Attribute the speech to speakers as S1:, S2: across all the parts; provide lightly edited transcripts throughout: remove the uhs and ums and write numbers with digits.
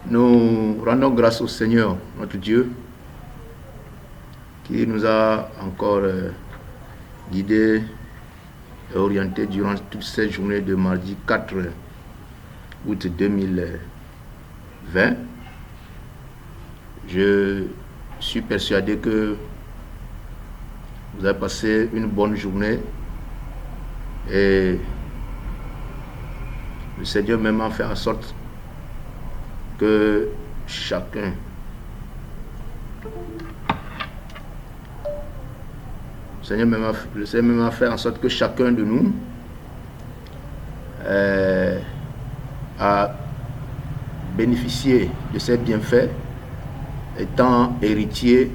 S1: Nous rendons grâce au Seigneur, notre Dieu, qui nous a encore guidés et orientés durant toute cette journée de mardi 4 août 2020. Je suis persuadé que vous avez passé une bonne journée et le Seigneur même a fait en sorte que chacun le Seigneur même a fait en sorte que chacun de nous a bénéficié de ses bienfaits, étant héritier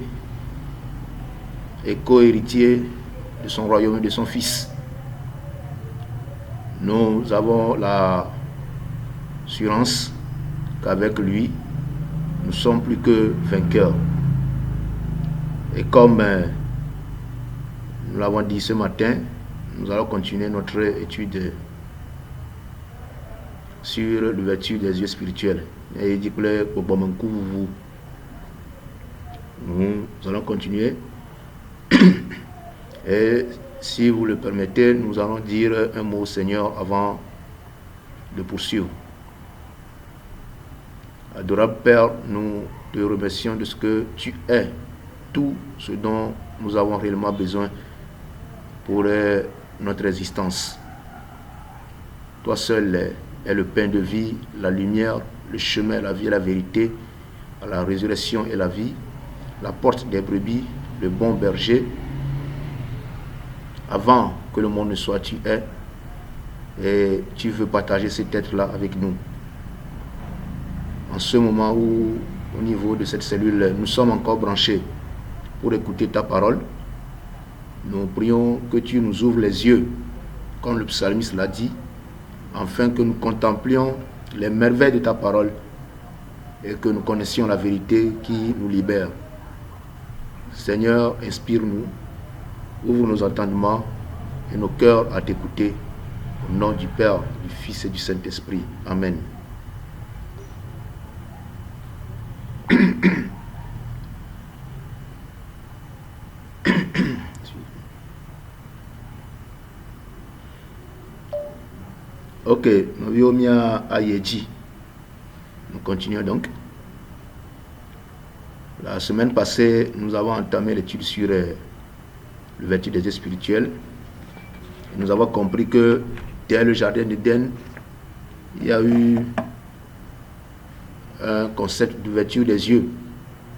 S1: et co-héritier de son royaume et de son Fils. Nous avons l'assurance qu'avec lui, nous sommes plus que vainqueurs. Et comme nous l'avons dit ce matin, nous allons continuer notre étude sur l'ouverture des yeux spirituels. Et il dit que nous allons continuer. Et si vous le permettez, nous allons dire un mot au Seigneur avant de poursuivre. Adorable Père, nous te remercions de ce que tu es, tout ce dont nous avons réellement besoin pour notre existence. Toi seul est le pain de vie, la lumière, le chemin, la vie et la vérité, la résurrection et la vie, la porte des brebis, le bon berger. Avant que le monde ne soit, tu es, et tu veux partager cet être-là avec nous. En ce moment où, au niveau de cette cellule, nous sommes encore branchés pour écouter ta parole, nous prions que tu nous ouvres les yeux, comme le psalmiste l'a dit, afin que nous contemplions les merveilles de ta parole et que nous connaissions la vérité qui nous libère. Seigneur, inspire-nous, ouvre nos entendements et nos cœurs à t'écouter. Au nom du Père, du Fils et du Saint-Esprit. Amen. Ok, nous sommes à Yeji. Nous continuons donc. La semaine passée, nous avons entamé l'étude sur l'ouverture des yeux spirituels. Nous avons compris que dès le jardin d'Éden, il y a eu un concept d'ouverture des yeux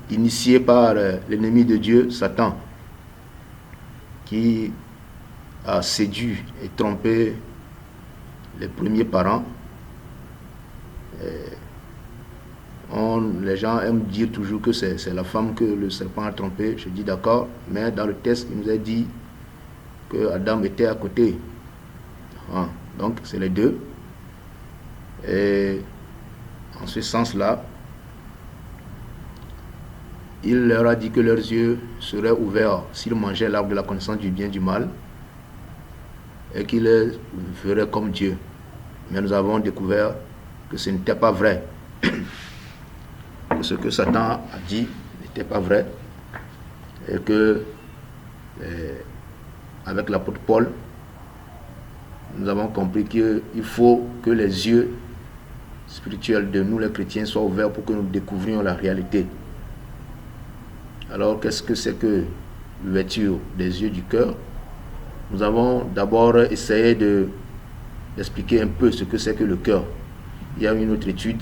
S1: initié par l'ennemi de Dieu, Satan, qui a séduit et trompé les premiers parents. Les gens aiment dire toujours que c'est la femme que le serpent a trompé. Je dis d'accord, mais dans le texte, il nous a dit que Adam était à côté. Donc, c'est les deux. Et en ce sens-là, il leur a dit que leurs yeux seraient ouverts s'ils mangeaient l'arbre de la connaissance du bien et du mal, et qu'ils feraient comme Dieu. Mais nous avons découvert que ce n'était pas vrai. Que ce que Satan a dit n'était pas vrai. Et que, avec l'apôtre Paul, nous avons compris qu'il faut que les yeux spirituels de nous, les chrétiens, soient ouverts pour que nous découvrions la réalité. Alors, qu'est-ce que c'est que l'ouverture des yeux du cœur? Nous avons d'abord essayé d'expliquer un peu ce que c'est que le cœur. Il y a une autre étude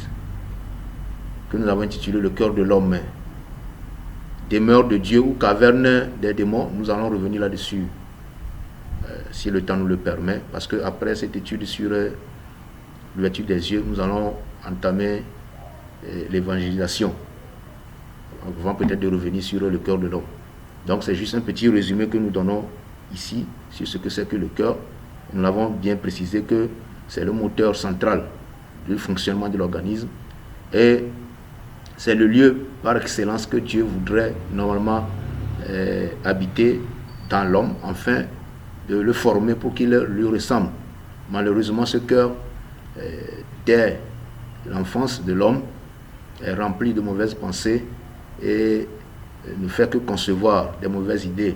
S1: que nous avons intitulée Le cœur de l'homme, demeure de Dieu ou caverne des démons. Nous allons revenir là-dessus si le temps nous le permet, parce qu'après cette étude sur l'ouverture des yeux, nous allons entamer l'évangélisation, avant peut-être de revenir sur le cœur de l'homme. Donc c'est juste un petit résumé que nous donnons ici sur ce que c'est que le cœur. Nous l'avons bien précisé que c'est le moteur central du fonctionnement de l'organisme et c'est le lieu par excellence que Dieu voudrait normalement habiter dans l'homme, afin de le former pour qu'il lui ressemble. Malheureusement, ce cœur, dès l'enfance de l'homme, est rempli de mauvaises pensées et ne fait que concevoir des mauvaises idées.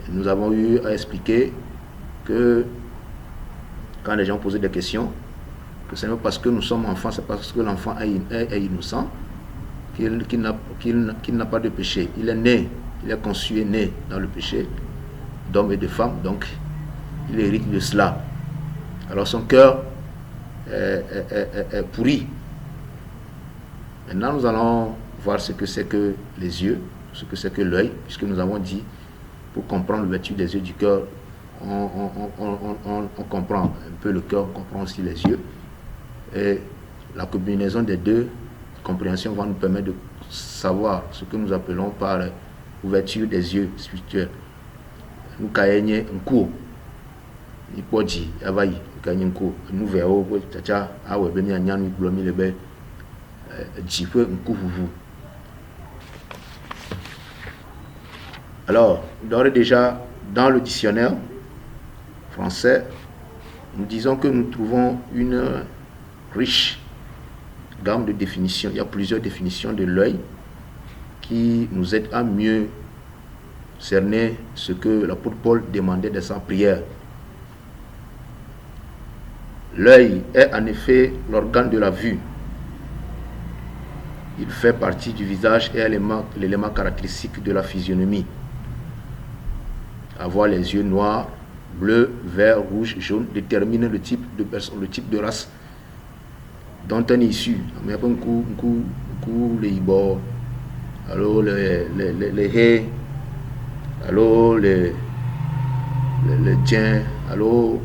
S1: Nous avons eu à expliquer que quand les gens posaient des questions, que ce n'est pas parce que nous sommes enfants, c'est parce que l'enfant est innocent qu'il n'a pas de péché. Il est né, il est conçu et né dans le péché d'hommes et de femmes, donc il hérite de cela. Alors son cœur est pourri. Maintenant nous allons voir ce que c'est que les yeux, ce que c'est que l'œil, puisque nous avons dit, pour comprendre l'ouverture des yeux du cœur, on comprend un peu le cœur, on comprend aussi les yeux. Et la combinaison des deux compréhensions va nous permettre de savoir ce que nous appelons par ouverture des yeux spirituels. Nous caïgnons un coup, il peut dire, avaï, caïgnons un coup, nous verrons, tcha, ah ouais, ben y a nous blomi le ben, un coup vous. Alors, d'ores et déjà, dans le dictionnaire français, nous disons que nous trouvons une riche gamme de définitions. Il y a plusieurs définitions de l'œil qui nous aident à mieux cerner ce que l'apôtre Paul demandait dans sa prière. L'œil est en effet l'organe de la vue. Il fait partie du visage et est l'élément caractéristique de la physionomie. Avoir les yeux noirs, bleus, verts, rouges, jaunes détermine le type de personne, le type de race dont on est issu. Mais un coup les ibos, alors les haies, alors les tiens, alors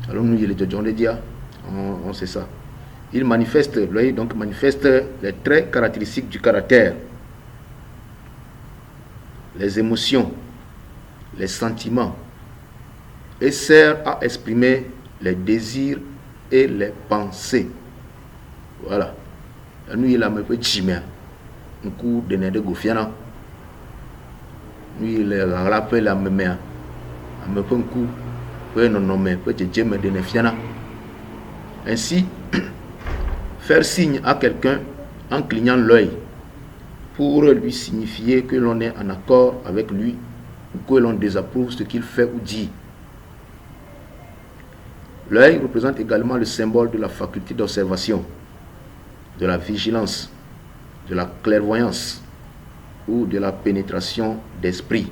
S1: alors nous les dia, on sait ça. Il manifeste, l'œil donc manifeste les traits caractéristiques du caractère, les émotions, les sentiments, et sert à exprimer les désirs et les pensées. Voilà. Nous il a me fait chimère. Un coup de nez de gofiana. Nous il a rappelé la mémère. A me fait un coup. Peut non nommer, peut te me de nefiana. Ainsi, faire signe à quelqu'un en clignant l'œil pour lui signifier que l'on est en accord avec lui ou que l'on désapprouve ce qu'il fait ou dit. L'œil représente également le symbole de la faculté d'observation, de la vigilance, de la clairvoyance ou de la pénétration d'esprit.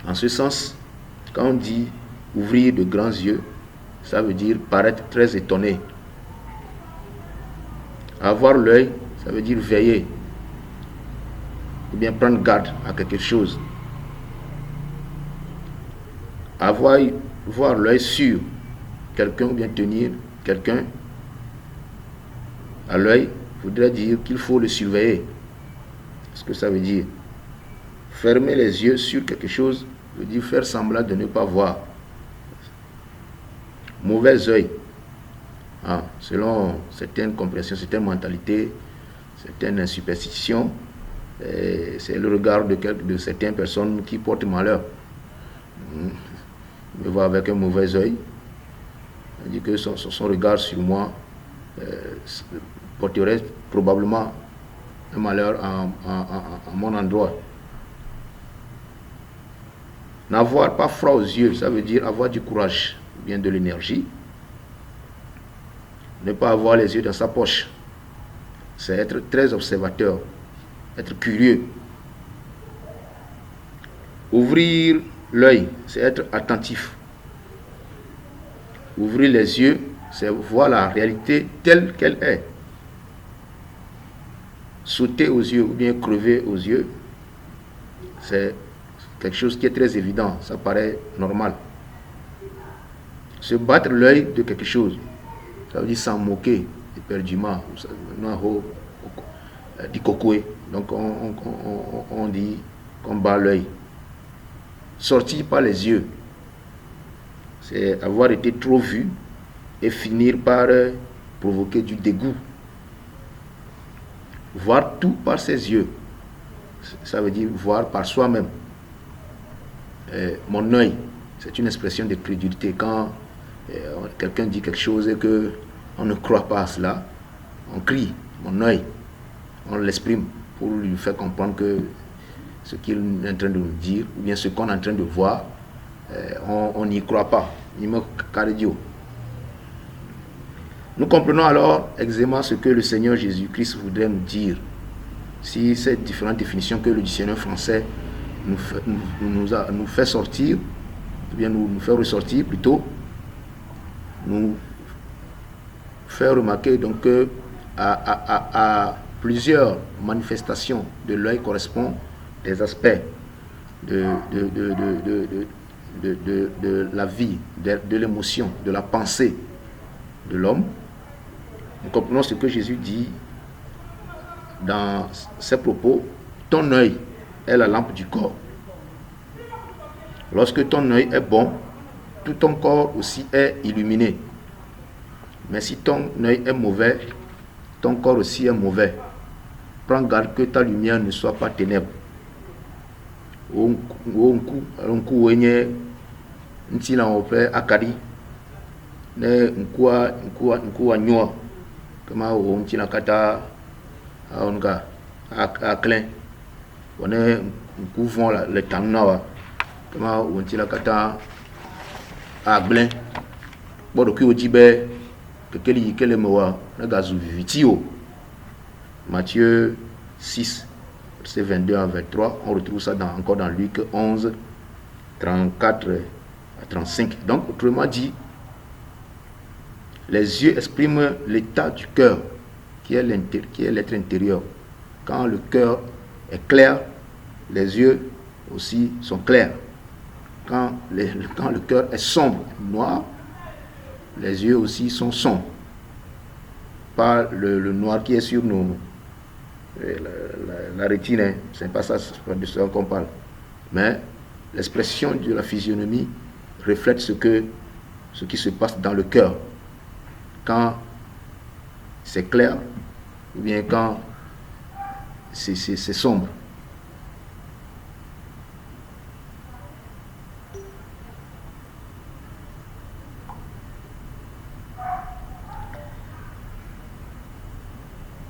S1: En ce sens, quand on dit ouvrir de grands yeux, ça veut dire paraître très étonné. Avoir l'œil, ça veut dire veiller, ou bien prendre garde à quelque chose. Voir l'œil sur quelqu'un ou bien tenir quelqu'un à l'œil voudrait dire qu'il faut le surveiller. Ce que ça veut dire. Fermer les yeux sur quelque chose veut dire faire semblant de ne pas voir. Mauvais œil. Selon certaines compréhensions, certaines mentalités, certaines superstitions, c'est le regard de certaines personnes qui portent malheur. Me voir avec un mauvais œil, il dit que son regard sur moi porterait probablement un malheur à mon endroit. N'avoir pas froid aux yeux, ça veut dire avoir du courage, bien de l'énergie. Ne pas avoir les yeux dans sa poche, c'est être très observateur, être curieux. Ouvrir l'œil, c'est être attentif. Ouvrir les yeux, c'est voir la réalité telle qu'elle est. Sauter aux yeux ou bien crever aux yeux, c'est quelque chose qui est très évident, ça paraît normal. Se battre l'œil de quelque chose, ça veut dire s'en moquer éperdument, donc on dit qu'on bat l'œil. Sortir par les yeux, c'est avoir été trop vu et finir par provoquer du dégoût. voir tout par ses yeux. Ça veut dire voir par soi-même. Mon œil, c'est une expression de crédulité. Quand quelqu'un dit quelque chose et qu'on ne croit pas à cela, on crie, mon œil, on l'exprime pour lui faire comprendre que ce qu'il est en train de nous dire, ou bien ce qu'on est en train de voir, on n'y croit pas. Nous comprenons alors aisément ce que le Seigneur Jésus-Christ voudrait nous dire. Si ces différentes définitions que le dictionnaire français nous fait sortir, ou bien nous fait ressortir plutôt, nous fait remarquer donc que à plusieurs manifestations de l'œil correspondent des aspects de la vie, de l'émotion, de la pensée de l'homme. Nous comprenons ce que Jésus dit dans ses propos. Ton œil est la lampe du corps. Lorsque ton œil est bon, tout ton corps aussi est illuminé. Mais si ton œil est mauvais, ton corps aussi est mauvais. Prends garde que ta lumière ne soit pas ténèbre. Kama nchina kata onga aklen on couvrant le tannawa kama nchina kata agblin bodo ki ojibe kekeli kele mowa na gazu vitio. Matthieu 6 verset 22 à 23, on retrouve ça encore dans Luc 11 34 à 35. Donc autrement dit, les yeux expriment l'état du cœur, qui est l'être intérieur. Quand le cœur est clair, les yeux aussi sont clairs. Quand le cœur est sombre, noir, les yeux aussi sont sombres. Pas le noir qui est sur la rétine, hein. C'est pas ça, c'est pas de ça qu'on parle. Mais l'expression de la physionomie reflète ce qui se passe dans le cœur. Quand c'est clair, ou bien quand c'est sombre.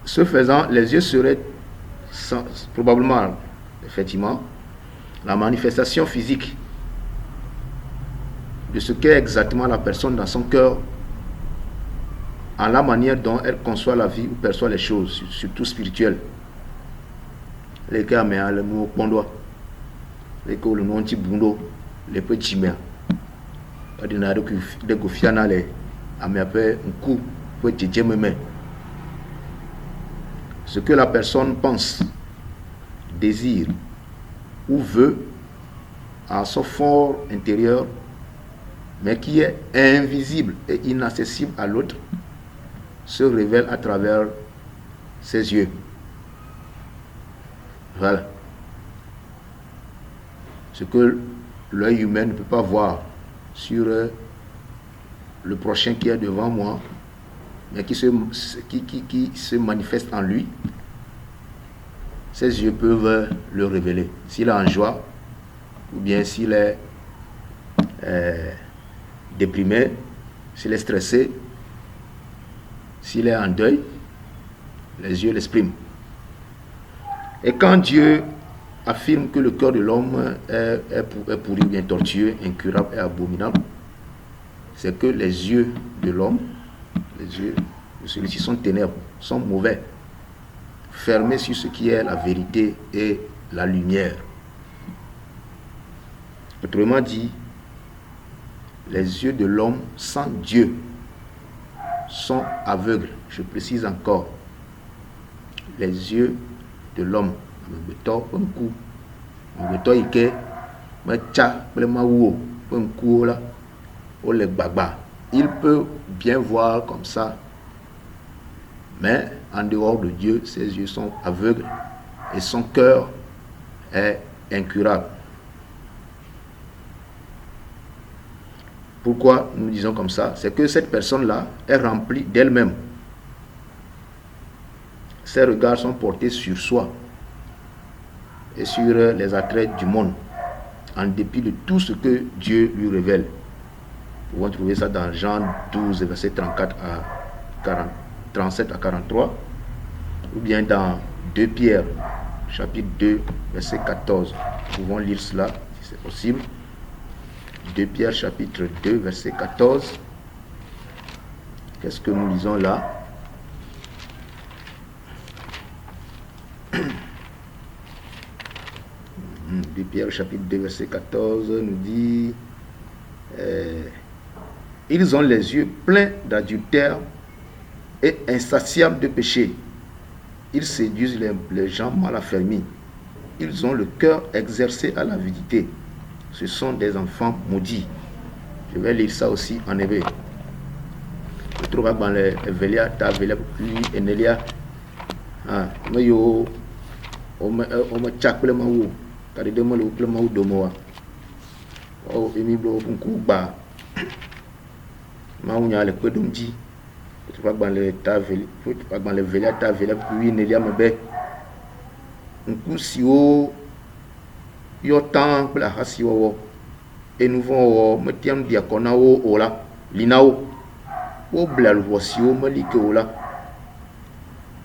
S1: Ce faisant, les yeux seraient probablement, effectivement, la manifestation physique de ce qu'est exactement la personne dans son cœur, en la manière dont elle conçoit la vie ou perçoit les choses, surtout spirituelles. Les cas, mais le mot pondo, les cas, le nom tibundo, les petits mères. Ordinaire de gofiana, les améapé, un coup, petit djememe. Ce que la personne pense, désire ou veut en son fort intérieur, mais qui est invisible et inaccessible à l'autre, se révèle à travers ses yeux. Voilà. Ce que l'œil humain ne peut pas voir sur le prochain qui est devant moi, mais qui se manifeste en lui, ses yeux peuvent le révéler. S'il est en joie, ou bien s'il est déprimé, s'il est stressé, s'il est en deuil, les yeux l'expriment. Et quand Dieu affirme que le cœur de l'homme est pourri, bien tortueux, incurable et abominable, c'est que les yeux de l'homme, les yeux de celui-ci sont ténèbres, sont mauvais, fermés sur ce qui est la vérité et la lumière. Autrement dit, les yeux de l'homme sans Dieu sont aveugles. Je précise encore, les yeux de l'homme, il peut bien voir comme ça, mais en dehors de Dieu, ses yeux sont aveugles et son cœur est incurable. Pourquoi nous disons comme ça? C'est que cette personne-là est remplie d'elle-même. ses regards sont portés sur soi et sur les attraits du monde, en dépit de tout ce que Dieu lui révèle. Vous pouvez trouver ça dans Jean 12, verset 34 à 37 à 43, ou bien dans 2 Pierre, chapitre 2, verset 14. Nous pouvons lire cela, si c'est possible. 2 Pierre, chapitre 2, verset 14. Qu'est-ce que nous lisons là? 2 Pierre, chapitre 2, verset 14, nous dit... ils ont les yeux pleins d'adultère et insatiables de péché. Ils séduisent les gens mal affermis. Ils ont le cœur exercé à l'avidité. Ce sont des enfants maudits. Je vais lire ça aussi en hébreu. Je trouve dans les Velia, ta Velia, lui, Enelia. Mais yo, on me tchak le maou, car il demande le maou de moi. Oh, et mi blo pour coup bas. Maou nya le peu d'omdi. Je trouve dans les ta Velia, je trouve dans les Velia, ta Velia, lui, Enelia me bé. Un coup si haut. Yo temps pour la hasi wo et nous vont me tiam diakona wo la linao wo bla le voici wo malike wo la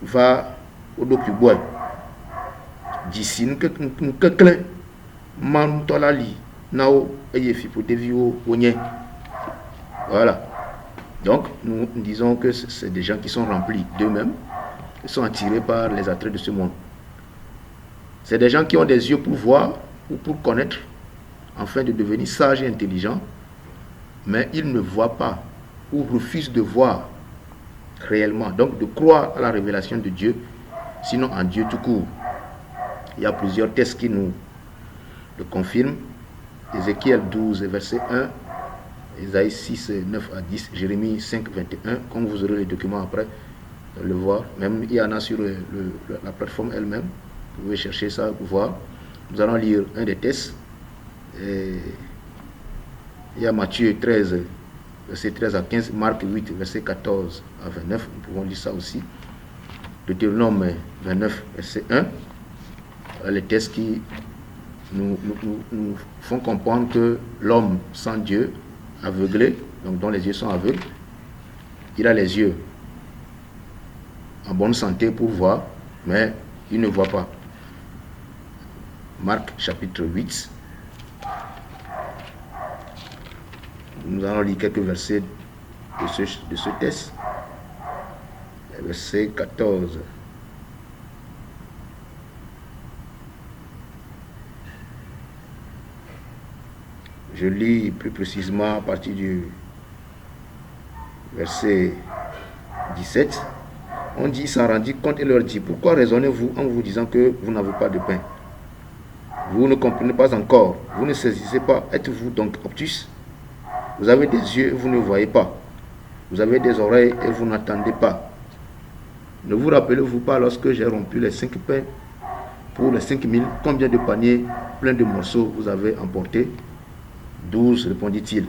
S1: va au docu boy d'ici nous que clé man tola li nao et fi pour devi wo nye. Voilà, donc nous disons que c'est des gens qui sont remplis d'eux-mêmes, qui sont attirés par les attraits de ce monde. C'est des gens qui ont des yeux pour voir ou pour connaître, afin de devenir sages et intelligents, mais ils ne voient pas ou refusent de voir réellement, donc de croire à la révélation de Dieu, sinon en Dieu tout court. Il y a plusieurs textes qui nous le confirment. Ézéchiel 12, verset 1, Ésaïe 6, 9 à 10, Jérémie 5, 21, comme vous aurez les documents après, le voir. Même il y en a sur la plateforme elle-même, vous pouvez chercher ça pour voir. Nous allons lire un des textes. Il y a Matthieu 13, verset 13 à 15, Marc 8, verset 14 à 29. Nous pouvons lire ça aussi. Deutéronome 29, verset 1. Les textes qui nous font comprendre que l'homme sans Dieu, aveuglé, donc dont les yeux sont aveugles, il a les yeux en bonne santé pour voir, mais il ne voit pas. Marc chapitre 8. Nous allons lire quelques versets de ce texte. Verset 14. Je lis plus précisément à partir du verset 17. On dit, il s'en rendit compte et leur dit, pourquoi raisonnez-vous en vous disant que vous n'avez pas de pain? Vous ne comprenez pas encore, vous ne saisissez pas, êtes-vous donc obtus? Vous avez des yeux et vous ne voyez pas, vous avez des oreilles et vous n'entendez pas. Ne vous rappelez-vous pas lorsque j'ai rompu les 5 pains pour les 5000, combien de paniers pleins de morceaux vous avez emportés? 12, répondit-il.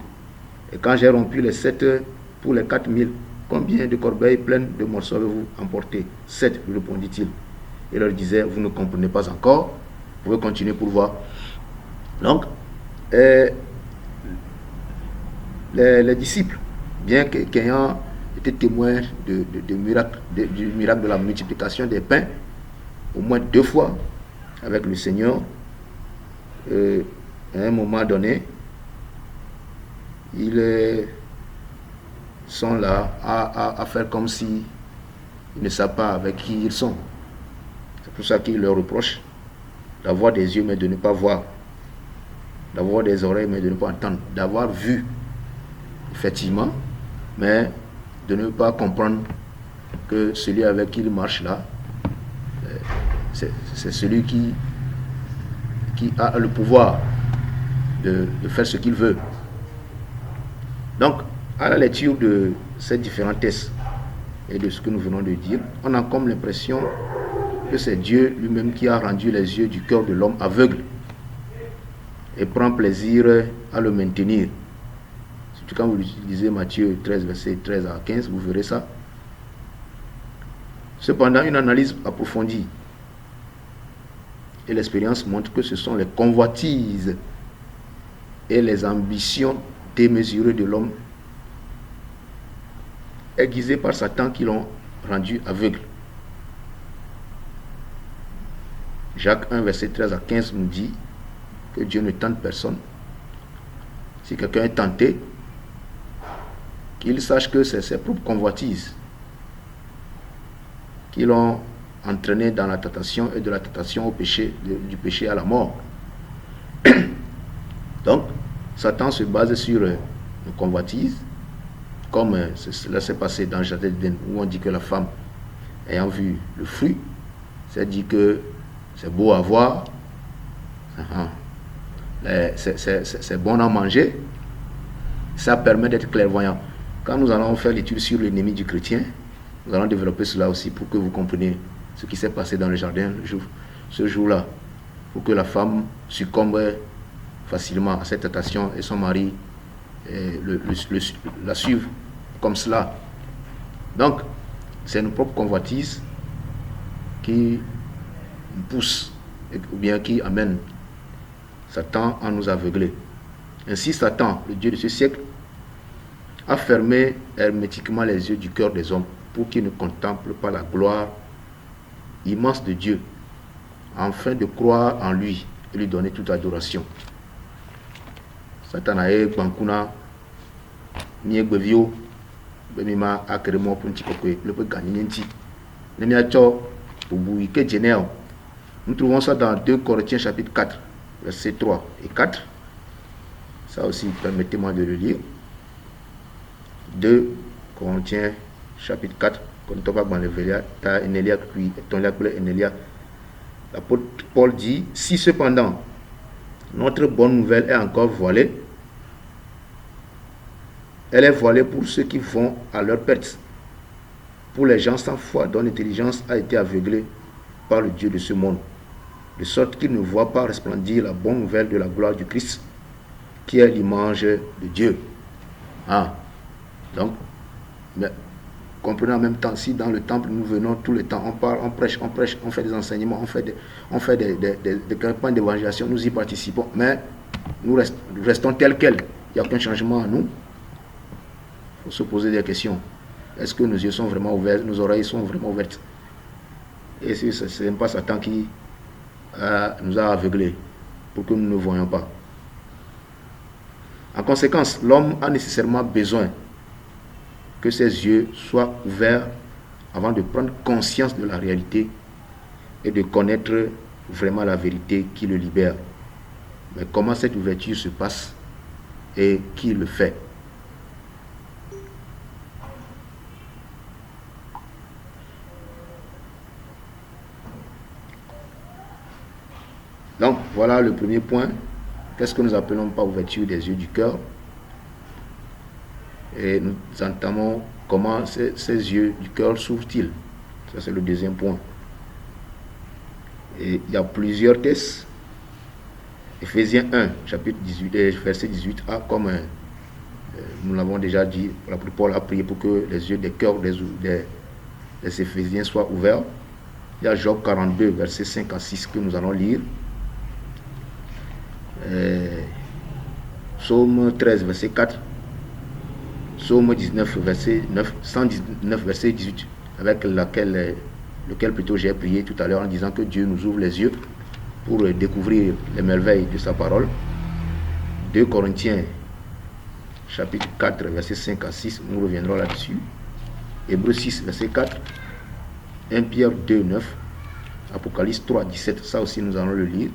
S1: Et quand j'ai rompu les 7 pour les 4000, combien de corbeilles pleines de morceaux avez-vous emportés? 7, répondit-il. Et leur disait, vous ne comprenez pas encore? Vous pouvez continuer pour voir. Donc, les disciples, bien qu'ayant été témoins du miracle de la multiplication des pains, au moins 2 fois avec le Seigneur, à un moment donné, ils sont là à faire comme si ils ne savent pas avec qui ils sont. C'est pour ça qu'ils leur reprochent d'avoir des yeux mais de ne pas voir, d'avoir des oreilles mais de ne pas entendre, d'avoir vu effectivement mais de ne pas comprendre que celui avec qui il marche là, c'est celui qui a le pouvoir de faire ce qu'il veut. Donc à la lecture de ces différents textes et de ce que nous venons de dire, on a comme l'impression que c'est Dieu lui-même qui a rendu les yeux du cœur de l'homme aveugle et prend plaisir à le maintenir. Surtout quand vous lisez Matthieu 13, verset 13 à 15, vous verrez ça. Cependant, une analyse approfondie et l'expérience montrent que ce sont les convoitises et les ambitions démesurées de l'homme aiguisées par Satan qui l'ont rendu aveugle. Jacques 1, verset 13 à 15 nous dit que Dieu ne tente personne. Si quelqu'un est tenté, qu'il sache que c'est ses propres convoitises qui l'ont entraîné dans la tentation et de la tentation au péché, du péché à la mort. Donc, Satan se base sur nos convoitises, comme cela s'est passé dans le jardin d'Éden, où on dit que la femme, ayant vu le fruit, s'est dit que c'est beau à voir, c'est bon à manger, ça permet d'être clairvoyant. Quand nous allons faire l'étude sur l'ennemi du chrétien, nous allons développer cela aussi pour que vous compreniez ce qui s'est passé dans le jardin ce jour-là, pour que la femme succombe facilement à cette tentation et son mari la suive comme cela. Donc, c'est nos propres convoitises qui nous poussent ou bien qui amènent Satan à nous aveugler. Ainsi, Satan, le Dieu de ce siècle, a fermé hermétiquement les yeux du cœur des hommes pour qu'ils ne contemplent pas la gloire immense de Dieu, afin de croire en lui et lui donner toute adoration. Satan a eu bankuna miegwevio bemima akremo punti kokwe le peut gagner nti nemiacho ubu ke genel. Nous trouvons ça dans 2 Corinthiens chapitre 4 versets 3 et 4. Ça aussi, permettez-moi de le lire. 2 Corinthiens chapitre 4. L'apôtre Paul dit: si cependant notre bonne nouvelle est encore voilée, elle est voilée pour ceux qui vont à leur perte, pour les gens sans foi dont l'intelligence a été aveuglée par le Dieu de ce monde, de sorte qu'ils ne voient pas resplendir la bonne nouvelle de la gloire du Christ, qui est l'image de Dieu. Donc, mais comprenez en même temps, si dans le temple nous venons tout le temps, on parle, on prêche, on fait des enseignements, on fait des campagnes d'évangélisation, nous y participons, mais nous restons tels quels. Il n'y a aucun changement en nous. Il faut se poser des questions. Est-ce que nos yeux sont vraiment ouverts, nos oreilles sont vraiment ouvertes? Et si ce n'est pas Satan qui nous a aveuglés pour que nous ne voyions pas. En conséquence, l'homme a nécessairement besoin que ses yeux soient ouverts avant de prendre conscience de la réalité et de connaître vraiment la vérité qui le libère. Mais comment cette ouverture se passe et qui le fait? Donc, voilà le premier point. Qu'est-ce que nous appelons par ouverture des yeux du cœur? Et nous entamons comment ces yeux du cœur s'ouvrent-ils. Ça, c'est le deuxième point. Et il y a plusieurs textes. Éphésiens 1, chapitre 18, verset 18a, comme nous l'avons déjà dit, l'apôtre Paul a prié pour que les yeux des cœurs des Éphésiens soient ouverts. Il y a Job 42, verset 5 à 6 que nous allons lire. Psaume 13, verset 4. Psaume 19, verset 9, 119, verset 18, avec lequel plutôt j'ai prié tout à l'heure en disant que Dieu nous ouvre les yeux pour découvrir les merveilles de sa parole. 2 Corinthiens, chapitre 4, verset 5 à 6, nous reviendrons là-dessus. Hébreux 6, verset 4. 1 Pierre 2, 9. Apocalypse 3, 17, ça aussi nous allons le lire.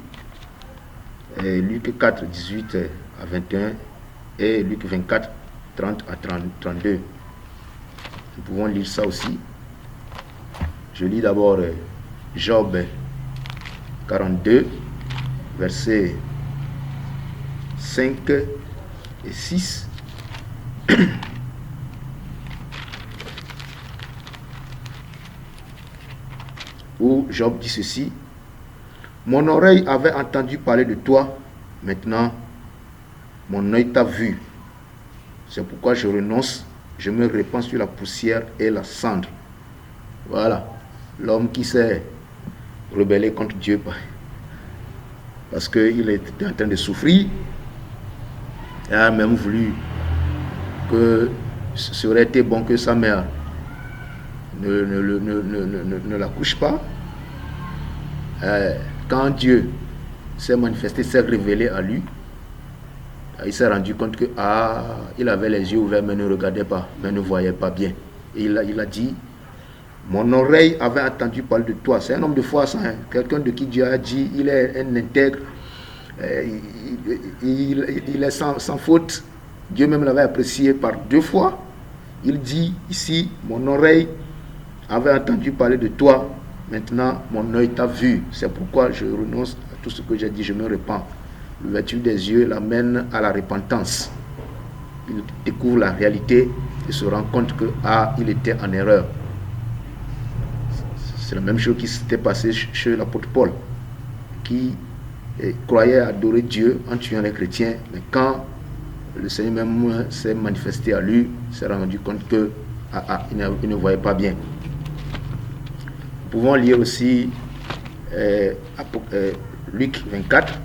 S1: Luc 4, 18 à 21 et Luc 24, 30 à 32. Nous pouvons lire ça aussi. Je lis d'abord Job 42, versets 5 et 6. Où Job dit ceci: mon oreille avait entendu parler de toi, maintenant mon œil t'a vu. C'est pourquoi je renonce, je me répands sur la poussière et la cendre. Voilà. l'homme qui s'est rebellé contre Dieu parce qu'il était en train de souffrir. Il a même voulu que ce aurait été bon que sa mère ne la couche pas. Quand Dieu s'est manifesté, s'est révélé à lui, il s'est rendu compte que il avait les yeux ouverts mais ne regardait pas, mais ne voyait pas bien. Et il a dit, mon oreille avait entendu parler de toi. C'est un homme de foi, ça, hein? Quelqu'un de qui Dieu a dit, il est un intègre, il est sans faute. Dieu même l'avait apprécié par 2 fois. Il dit ici, mon oreille avait entendu parler de toi, maintenant mon œil t'a vu. C'est pourquoi je renonce à tout ce que j'ai dit, je me repens. L'ouverture des yeux l'amène à la repentance. Il découvre la réalité et se rend compte que il était en erreur. C'est la même chose qui s'était passée chez l'apôtre Paul, qui croyait adorer Dieu en tuant les chrétiens, mais quand le Seigneur même s'est manifesté à lui, s'est rendu compte que il ne voyait pas bien. Nous pouvons lire aussi Luc 24,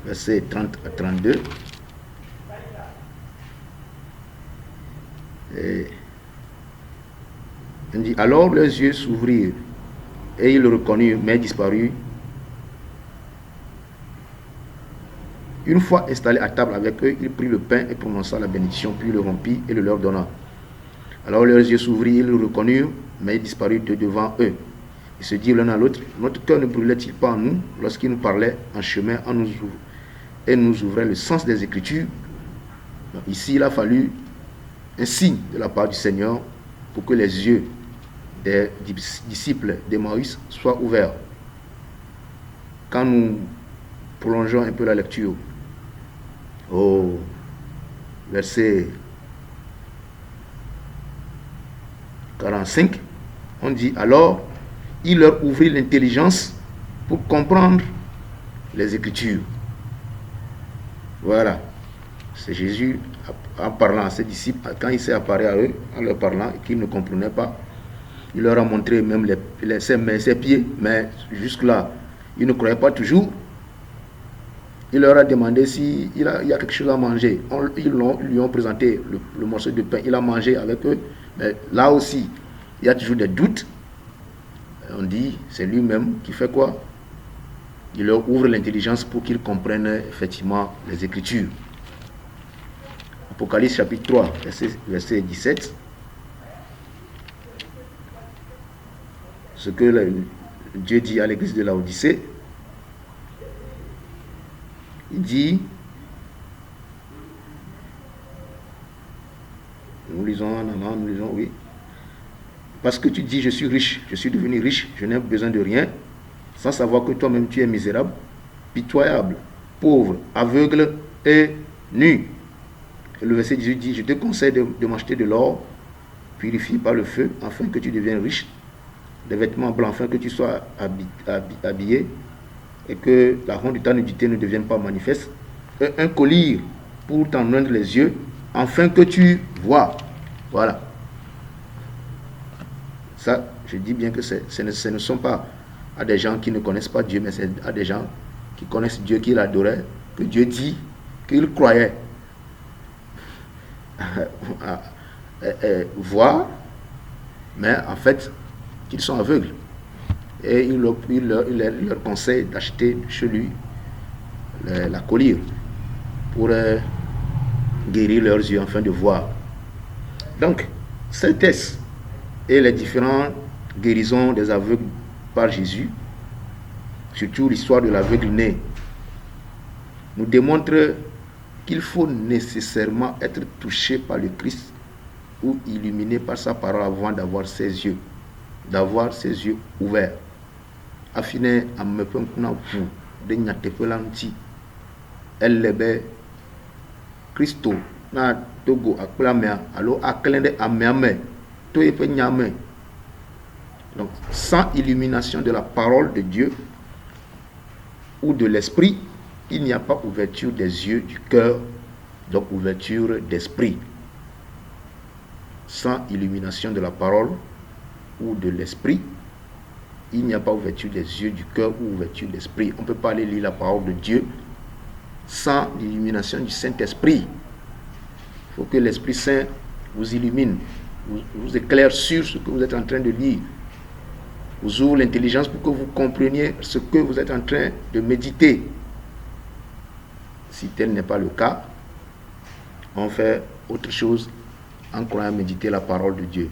S1: versets 30 à 32. On dit, alors leurs yeux s'ouvrirent et ils le reconnurent, mais disparut. Une fois installé à table avec eux, il prit le pain et prononça la bénédiction, puis le rompit et le leur donna. Alors leurs yeux s'ouvrirent, ils le reconnurent, mais il disparut de devant eux. Ils se dirent l'un à l'autre, notre cœur ne brûlait-il pas en nous lorsqu'il nous parlait en chemin et nous ouvrait le sens des Écritures? Donc, ici, il a fallu un signe de la part du Seigneur pour que les yeux des disciples d'Emmaüs soient ouverts. Quand nous prolongeons un peu la lecture au verset 45, on dit, alors il leur ouvrit l'intelligence pour comprendre les Écritures. Voilà, c'est Jésus en parlant à ses disciples, quand il s'est apparu à eux, en leur parlant et qu'ils ne comprenaient pas, il leur a montré même ses mains, ses pieds, mais jusque-là, ils ne croyaient pas toujours. Il leur a demandé s'il y a quelque chose à manger. Ils lui ont présenté le morceau de pain. Il a mangé avec eux. Mais là aussi, il y a toujours des doutes. On dit, c'est lui-même qui fait quoi? Il leur ouvre l'intelligence pour qu'ils comprennent effectivement les Écritures. Apocalypse chapitre 3, verset 17. Ce que Dieu dit à l'église de Laodicée. Il dit, nous lisons, oui. Parce que tu dis, je suis riche, je suis devenu riche, je n'ai besoin de rien, sans savoir que toi-même tu es misérable, pitoyable, pauvre, aveugle et nu. Et le verset 18 dit, je te conseille de m'acheter de l'or, purifié par le feu, afin que tu deviennes riche, des vêtements blancs, afin que tu sois habillé, et que la honte de ta nudité ne devienne pas manifeste, et un collier pour t'ennoindre les yeux, afin que tu vois. Voilà. Ça, je dis bien que ce ne sont pas à des gens qui ne connaissent pas Dieu, mais c'est à des gens qui connaissent Dieu, qui l'adoraient, que Dieu dit qu'ils croyaient voir, mais en fait, qu'ils sont aveugles. Et il leur conseille d'acheter chez lui la collyre pour guérir leurs yeux afin de voir. Donc, ces tests et les différentes guérisons des aveugles par Jésus, surtout l'histoire de l'aveugle né, nous démontrent qu'il faut nécessairement être touché par le Christ ou illuminé par sa parole avant d'avoir ses yeux ouverts. Afin à me prendre vous de n'atepelanti elle Christo na togo aklamea alors aklende ameame to epe nyame. Donc sans illumination de la parole de Dieu ou de l'esprit, il n'y a pas ouverture des yeux du cœur, donc ouverture d'esprit. sans illumination de la parole ou de l'esprit, il n'y a pas ouverture des yeux du cœur ou ouverture de l'esprit. On ne peut pas aller lire la parole de Dieu sans l'illumination du Saint-Esprit. Il faut que l'Esprit Saint vous illumine, vous éclaire sur ce que vous êtes en train de lire, vous ouvre l'intelligence pour que vous compreniez ce que vous êtes en train de méditer. Si tel n'est pas le cas, on fait autre chose en croyant méditer la parole de Dieu.